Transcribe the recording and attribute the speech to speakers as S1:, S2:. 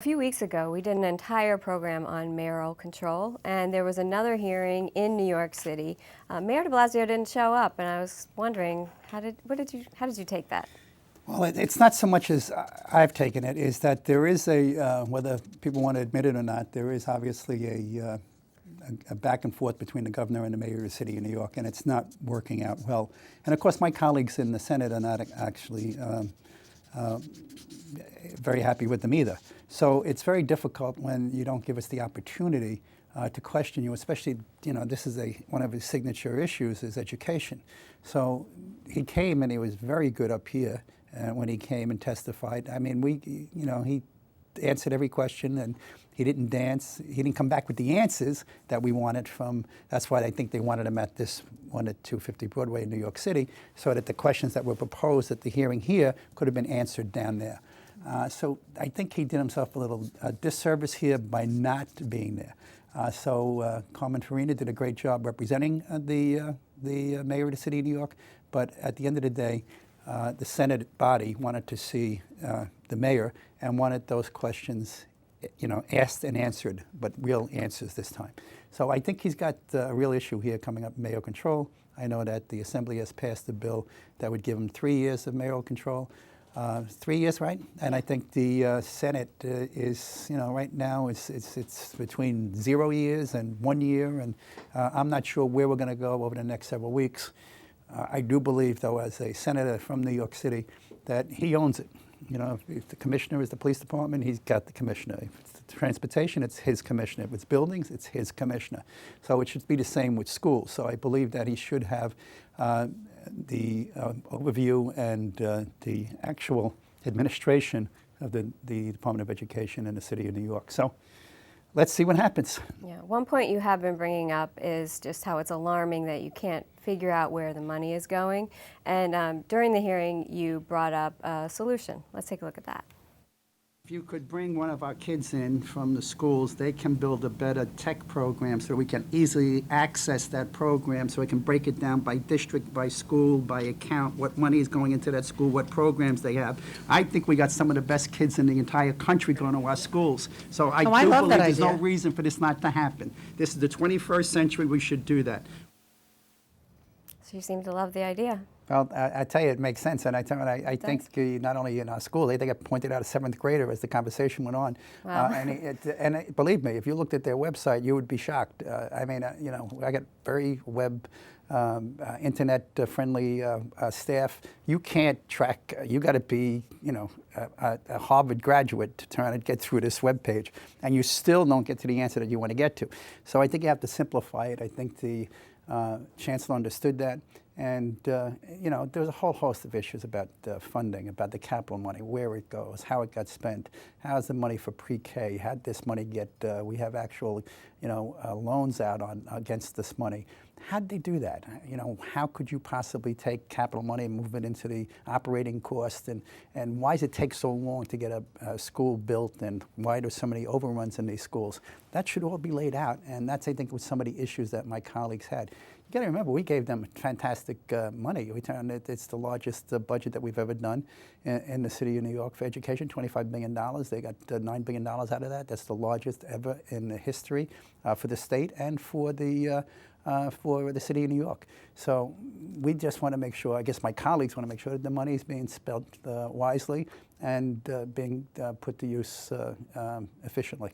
S1: A few weeks ago, we did an entire program on mayoral control, and there was another hearing in New York City. Mayor de Blasio didn't show up, and I was wondering, how did you take that?
S2: Well, it's not so much as I've taken it, is that there is whether people want to admit it or not, there is obviously a back and forth between the governor and the mayor of the city of New York, and it's not working out well. And of course, my colleagues in the Senate are not actually very happy with them either. So it's very difficult when you don't give us the opportunity to question you, especially, this is one of his signature issues is education. So he came and he was very good up here when he came and testified. I mean, he answered every question and he didn't dance. He didn't come back with the answers that we wanted from, that's why I think they wanted him at this one at 250 Broadway in New York City, so that the questions that were proposed at the hearing here could have been answered down there. So I think he did himself a little disservice here by not being there. So Carmen Farina did a great job representing the mayor of the city of New York, but at the end of the day, the Senate body wanted to see the mayor and wanted those questions asked and answered, but real answers this time. So I think he's got a real issue here coming up, mayoral control. I know that the Assembly has passed a bill that would give him 3 years of mayoral control. 3 years, right? And I think the Senate is, right now it's between 0 years and 1 year, and I'm not sure where we're going to go over the next several weeks. I do believe, though, as a senator from New York City, that he owns it. If the commissioner is the police department, he's got the commissioner. If it's transportation, it's his commissioner. If it's buildings, it's his commissioner. So it should be the same with schools. So I believe that he should have the overview and the actual administration of the Department of Education in the city of New York. So let's see what happens.
S1: Yeah, one point you have been bringing up is just how it's alarming that you can't figure out where the money is going. And during the hearing, you brought up a solution. Let's take a look at that.
S2: If you could bring one of our kids in from the schools, they can build a better tech program so we can easily access that program, so we can break it down by district, by school, by account, what money is going into that school, what programs they have. I think we got some of the best kids in the entire country going to our schools. So I do believe there's no reason for this not to happen. This is the 21st century. We should do that.
S1: So you seem to love the idea.
S2: Well, I tell you, it makes sense, and I think not only in our school, they got pointed out a 7th grader as the conversation went on.
S1: Wow.
S2: And believe me, if you looked at their website, you would be shocked. I mean, I got very internet-friendly staff. You can't track. You got to be, a Harvard graduate to try to get through this web page, and you still don't get to the answer that you want to get to. So I think you have to simplify it. I think the Chancellor understood that. And, there's a whole host of issues about funding, about the capital money, where it goes, how it got spent, how's the money for pre-K, how'd this money get, we have actual, loans out against this money. How'd they do that? How could you possibly take capital money and move it into the operating cost? And why does it take so long to get a school built? And why do so many overruns in these schools? That should all be laid out. And that's, I think, was some of the issues that my colleagues had. You got to remember, we gave them fantastic money. It's the largest budget that we've ever done in the city of New York for education, $25 billion. They got $9 billion out of that. That's the largest ever in the history for the state and for the city of New York. So we just want to make sure, I guess my colleagues want to make sure that the money is being spent wisely and being put to use efficiently.